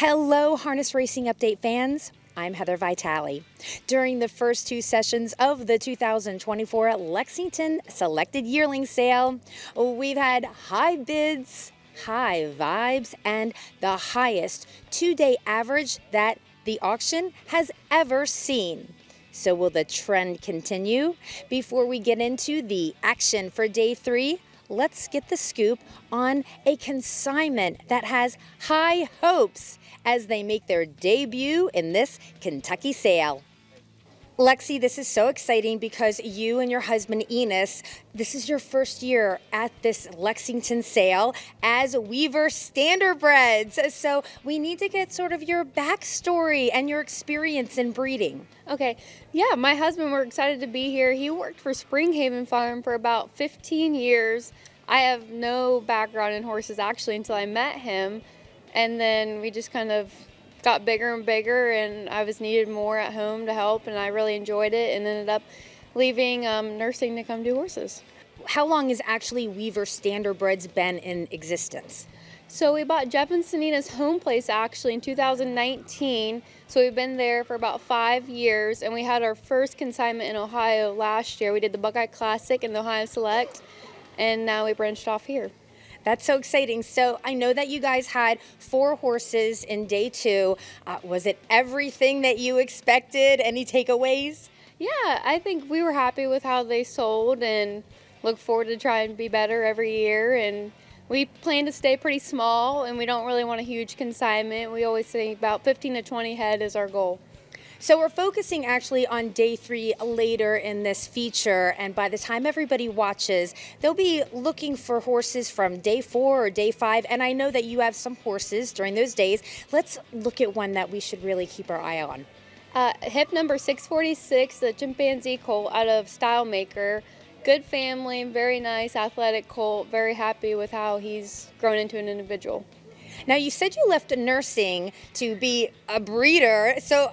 Hello, Harness Racing Update fans. I'm Heather Vitale. During the first two sessions of the 2024 Lexington Selected Yearling Sale, we've had high bids, high vibes, and the highest two-day average that the auction has ever seen. So will the trend continue? Before we get into the action for day three, let's get the scoop on a consignment that has high hopes as they make their debut in this Kentucky sale. Lexi, this is so exciting because you and your husband Enos, this is your first year at this Lexington sale as Weaver Standardbreds. So we need to get sort of your backstory and your experience in breeding. Okay, yeah, my husband, we're excited to be here. He worked for Springhaven Farm for about 15 years. I have no background in horses actually until I met him, and then we just kind of got bigger and bigger, and I was needed more at home to help, and I really enjoyed it and ended up leaving nursing to come do horses. How long has actually Weaver Standardbreds been in existence? So we bought Jeff and Sanina's home place actually in 2019. So we've been there for about 5 years, and we had our first consignment in Ohio last year. We did the Buckeye Classic and the Ohio Select, and now we branched off here. That's so exciting. So I know that you guys had 4 horses in day 2. Was it everything that you expected? Any takeaways? Yeah, I think we were happy with how they sold and look forward to trying to be better every year. And we plan to stay pretty small, and we don't really want a huge consignment. We always think about 15 to 20 head is our goal. So we're focusing actually on day 3 later in this feature, and by the time everybody watches, they'll be looking for horses from day 4 or day 5, and I know that you have some horses during those days. Let's look at one that we should really keep our eye on. Hip number 646, the chimpanzee colt out of Stylemaker. Good family, very nice, athletic colt. Very happy with how he's grown into an individual. Now, you said you left nursing to be a breeder, so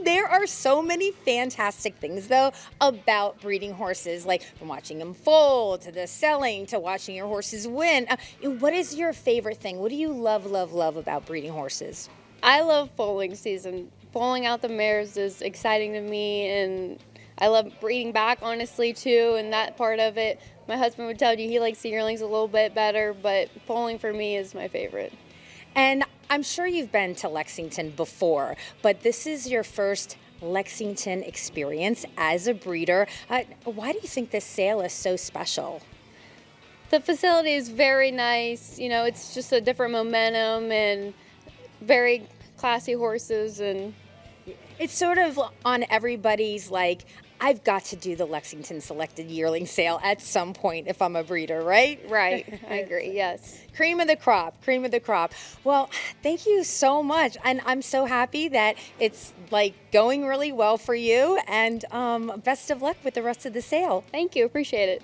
there are so many fantastic things, though, about breeding horses, like from watching them foal, to the selling, to watching your horses win. What is your favorite thing? What do you love about breeding horses? I love foaling season. Foaling out the mares is exciting to me, and I love breeding back, honestly, too, and that part of it. My husband would tell you he likes the yearlings a little bit better, but foaling for me is my favorite. And I'm sure you've been to Lexington before, but this is your first Lexington experience as a breeder. Why do you think this sale is so special? The facility is very nice. You know, it's just a different momentum and very classy horses, and it's sort of on everybody's I've got to do the Lexington Selected Yearling Sale at some point if I'm a breeder, right? Right, I agree, yes. Cream of the crop. Well, thank you so much. And I'm so happy that it's going really well for you, and best of luck with the rest of the sale. Thank you, appreciate it.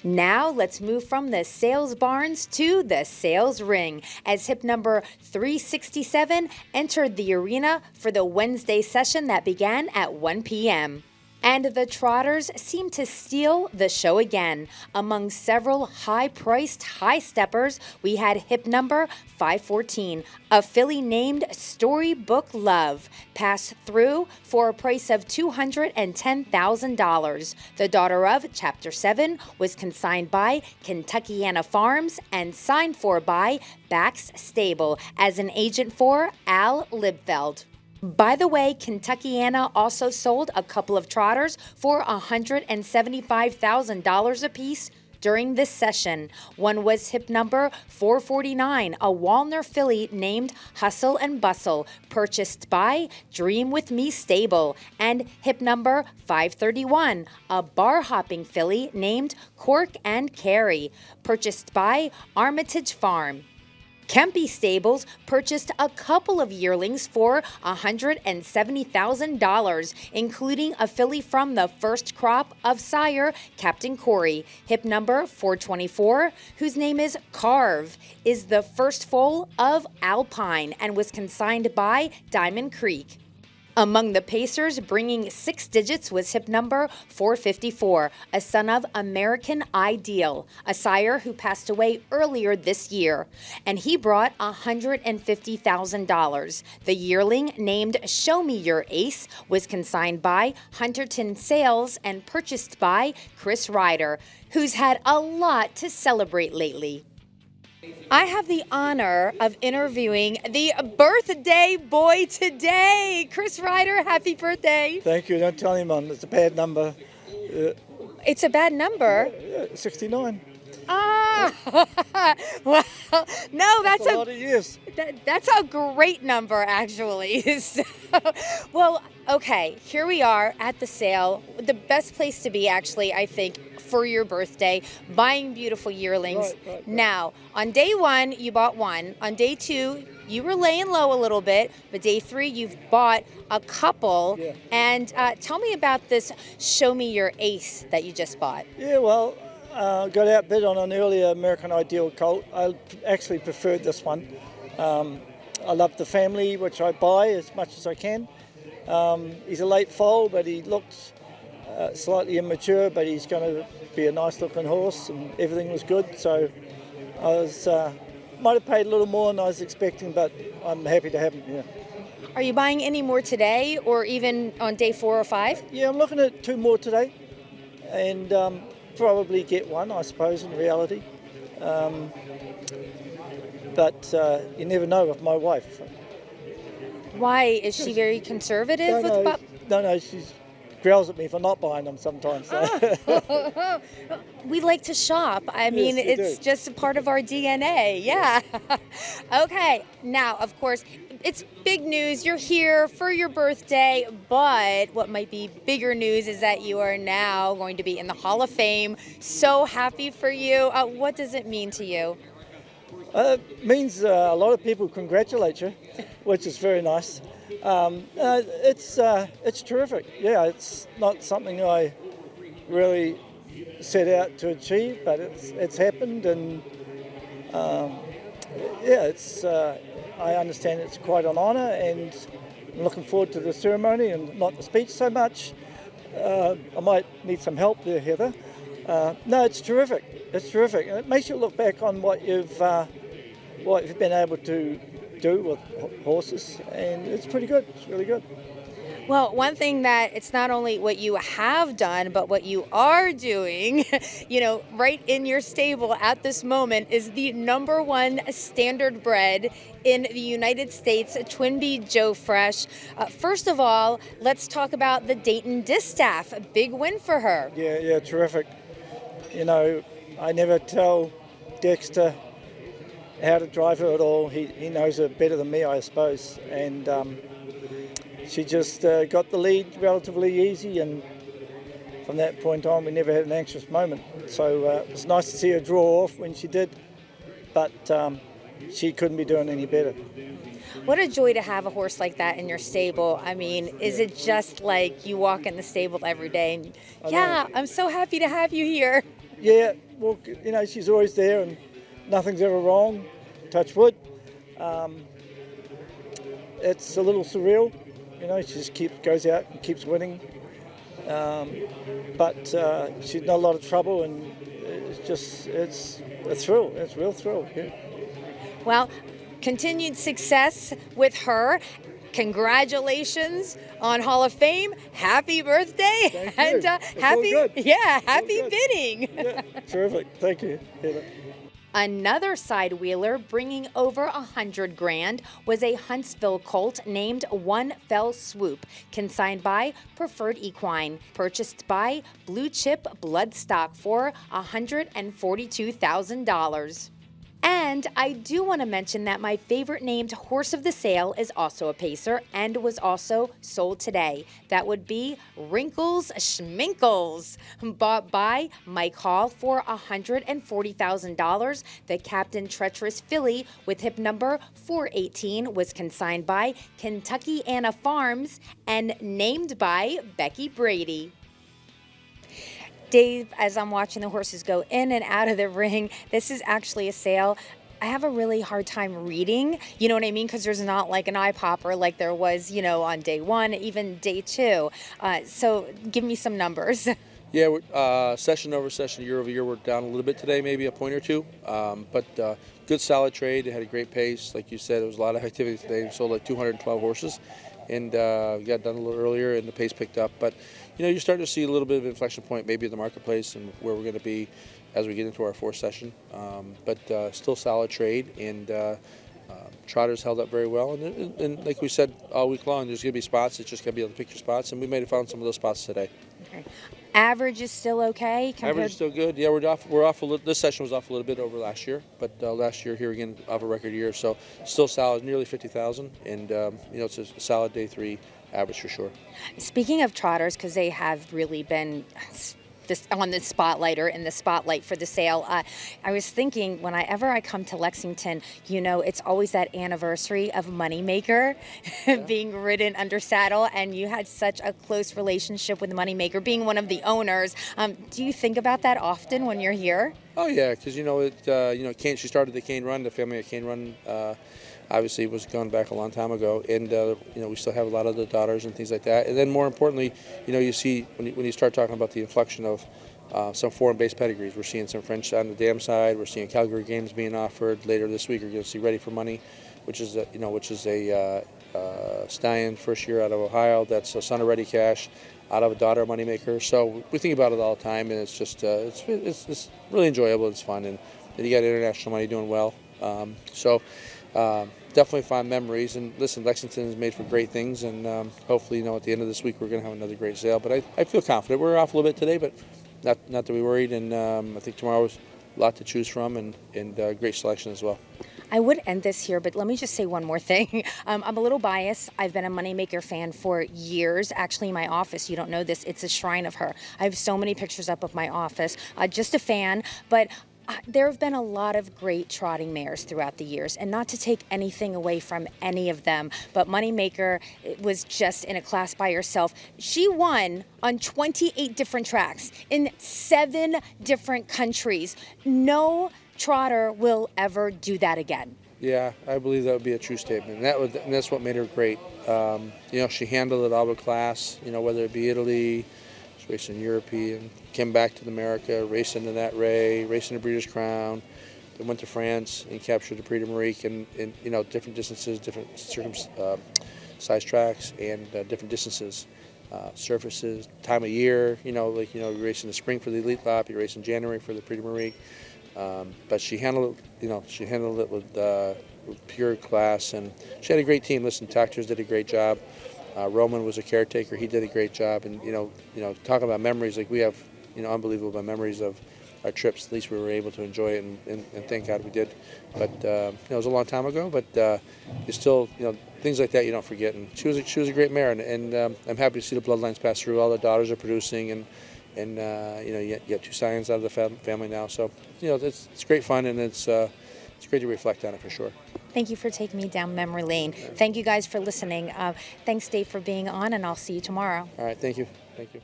Now let's move from the sales barns to the sales ring as hip number 367 entered the arena for the Wednesday session that began at 1 p.m. And the Trotters seem to steal the show again. Among several high-priced high steppers, we had hip number 514, a filly named Storybook Love, pass through for a price of $210,000. The daughter of Chapter 7 was consigned by Kentuckiana Farms and signed for by Bax Stable as an agent for Al Libfeld. By the way, Kentuckiana also sold a couple of trotters for $175,000 apiece during this session. One was hip number 449, a Walner filly named Hustle and Bustle, purchased by Dream With Me Stable, and hip number 531, a bar-hopping filly named Cork and Carry, purchased by Armitage Farm. Kempe Stables purchased a couple of yearlings for $170,000, including a filly from the first crop of sire, Captain Corey, hip number 424, whose name is Carve, is the first foal of Alpine and was consigned by Diamond Creek. Among the pacers bringing 6 digits was hip number 454, a son of American Ideal, a sire who passed away earlier this year, and he brought $150,000. The yearling, named Show Me Your Ace, was consigned by Huntington Sales and purchased by Chris Ryder, who's had a lot to celebrate lately. I have the honor of interviewing the birthday boy today. Chris Ryder, happy birthday. Thank you. Don't tell anyone. It's a bad number. It's a bad number. 69. Ah, well, no, That's a lot of years. that's a great number, actually. So, well, okay, here we are at the sale. The best place to be, actually, I think, for your birthday, buying beautiful yearlings. Right. Now, on day 1, you bought 1. On day 2, you were laying low a little bit, but day 3, you've bought a couple. Yeah. And tell me about this Show Me Your Ace that you just bought. Yeah, well, got outbid on an earlier American Ideal colt. I actually preferred this one. I love the family, which I buy as much as I can. He's a late foal, but he looks slightly immature, but he's going to be a nice looking horse, and everything was good. So I was might have paid a little more than I was expecting, but I'm happy to have him. Yeah. Are you buying any more today or even on day 4 or 5? Yeah, I'm looking at 2 more today, and probably get 1, I suppose, in reality. But you never know with my wife. Why? Is she very conservative with No, she growls at me for not buying them sometimes. So. We like to shop. I mean, you it's do. just a part of our DNA. Yeah. Okay. Now, of course, it's big news. You're here for your birthday, but what might be bigger news is that you are now going to be in the Hall of Fame. So happy for you. What does it mean to you? It means a lot of people congratulate you, which is very nice. It's terrific. Yeah, it's not something I really set out to achieve, but it's happened, and I understand it's quite an honour, and I'm looking forward to the ceremony and not the speech so much. I might need some help there, Heather. No, it's terrific. It's terrific, and it makes you look back on what you've been able to do with horses, and it's pretty good. It's really good. Well, one thing that it's not only what you have done, but what you are doing, right in your stable at this moment is the #1 standardbred in the United States, Twinbee Joe Fresh. First of all, let's talk about the Dayton Distaff. A big win for her. Yeah, terrific. I never tell Dexter how to drive her at all. He knows her better than me, I suppose. And she just got the lead relatively easy, and from that point on we never had an anxious moment. So it was nice to see her draw off when she did, but she couldn't be doing any better. What a joy to have a horse like that in your stable. I mean, is it just like you walk in the stable every day and, I'm so happy to have you here. Yeah, well, she's always there and nothing's ever wrong, touch wood. It's a little surreal, she just goes out and keeps winning. But she's not a lot of trouble, and it's a thrill. It's a real thrill, yeah. Well, continued success with her. Congratulations on Hall of Fame. Happy birthday. Thank And you. happy Good. bidding. Yeah, terrific. Thank you, Heather. Another side wheeler bringing over $100,000 was a Huntsville colt named One Fell Swoop, consigned by Preferred Equine, purchased by Blue Chip Bloodstock for $142,000. And I do want to mention that my favorite named horse of the sale is also a pacer and was also sold today. That would be Wrinkles Schminkles, bought by Mike Hall for $140,000. The Captain Treacherous filly with hip number 418 was consigned by Kentucky Anna Farms and named by Becky Brady. Dave, as I'm watching the horses go in and out of the ring, this is actually a sale. I have a really hard time reading, you know what I mean? Because there's not like an eye popper like there was, on day one, even day two. So give me some numbers. Yeah, session over session, year over year, we're down a little bit today, maybe a point or two. But good, solid trade. They had a great pace. Like you said, there was a lot of activity today. We sold like 212 horses, and we got done a little earlier, and the pace picked up. But, you're starting to see a little bit of an inflection point maybe in the marketplace and where we're going to be as we get into our fourth session. But still solid trade, and trotters held up very well. And like we said all week long, there's going to be spots. It's just going to be able to pick your spots, and we may have found some of those spots today. Okay. Average is still okay? Average is still good. Yeah, we're off a little. This session was off a little bit over last year, but last year here again off a record year, so still solid, nearly 50,000, and it's a solid day three average for sure. Speaking of trotters, because they have really been on the spotlight or in the spotlight for the sale, I was thinking whenever I come to Lexington, it's always that anniversary of Moneymaker being ridden under saddle, and you had such a close relationship with Moneymaker, being one of the owners. Do you think about that often when you're here? Oh yeah, because she started the cane run, the family of cane run. Obviously, was gone back a long time ago, and we still have a lot of the daughters and things like that. And then more importantly, you see when you start talking about the inflection of some foreign-based pedigrees. We're seeing some French on the dam side. We're seeing Calgary games being offered later this week. We're going to see Ready for Money, which is a stallion first year out of Ohio. That's a son of Ready Cash, out of a daughter Moneymaker. So we think about it all the time, and it's just it's really enjoyable. It's fun, and you got international money doing well. Definitely fond memories, and listen, Lexington is made for great things, and hopefully, at the end of this week, we're going to have another great sale. But I feel confident. We're off a little bit today, but not to be worried, and I think tomorrow's a lot to choose from, and great selection as well. I would end this here, but let me just say one more thing. I'm a little biased. I've been a Moneymaker fan for years. Actually, my office, you don't know this, it's a shrine of her. I have so many pictures up of my office. Just a fan, but there have been a lot of great trotting mares throughout the years, and not to take anything away from any of them, but Moneymaker was just in a class by herself. She won on 28 different tracks in 7 different countries. No trotter will ever do that again. Yeah, I believe that would be a true statement. And that's what made her great. She handled it all with class, whether it be Italy, racing European, came back to America, racing the Nat Ray, racing the Breeders' Crown, then went to France and captured the Prix de Marique in different distances, different size tracks, and different distances, surfaces, time of year. You're racing the spring for the Elite Lap, you're racing January for the Prix de Marique. But she handled it with pure class, and she had a great team. Listen, Tactors did a great job. Roman was a caretaker. He did a great job. And, talking about memories, like we have, unbelievable memories of our trips. At least we were able to enjoy it, and thank God we did. But, it was a long time ago, but it's still, things like that you don't forget. And she was a great mare, and I'm happy to see the bloodlines pass through. All the daughters are producing, and you have 2 scions out of the family now. So, it's great fun, and it's great to reflect on it for sure. Thank you for taking me down memory lane. Thank you guys for listening. Thanks, Dave, for being on, and I'll see you tomorrow. All right, thank you. Thank you.